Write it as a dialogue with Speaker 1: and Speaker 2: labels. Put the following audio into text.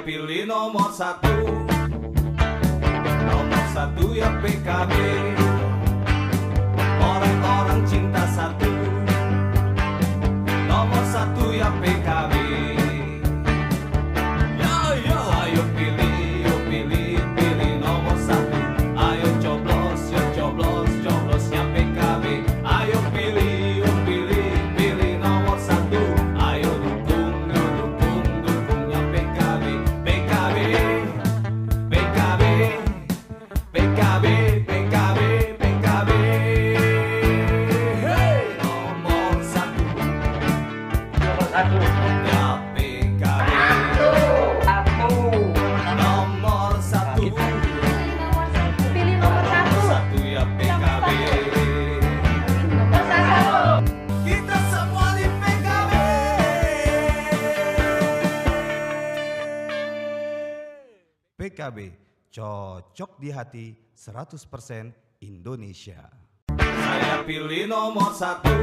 Speaker 1: Saya pilih nomor satu. Nomor satu ya PKB. Orang-orang cinta satu. Nomor satu ya PKB. Yo yo, ayo pilih, pilih nomor satu. Ayo coblos, yo coblos, coblosnya PKB. Ayo pilih, pilih nomor satu. Ayo dukung, dukungnya PKB. PKB, PKB, PKB, PKB, PKB. Hey, nomor satu.
Speaker 2: Nomor satu.
Speaker 1: Ya PKB. Nomor satu.
Speaker 3: Pilih nomor
Speaker 1: Nomor
Speaker 3: satu.
Speaker 1: satu ya PKB.
Speaker 3: Nomor satu.
Speaker 1: Kita semua di PKB. PKB cocok di hati 100% Indonesia. Saya pilih nomor satu.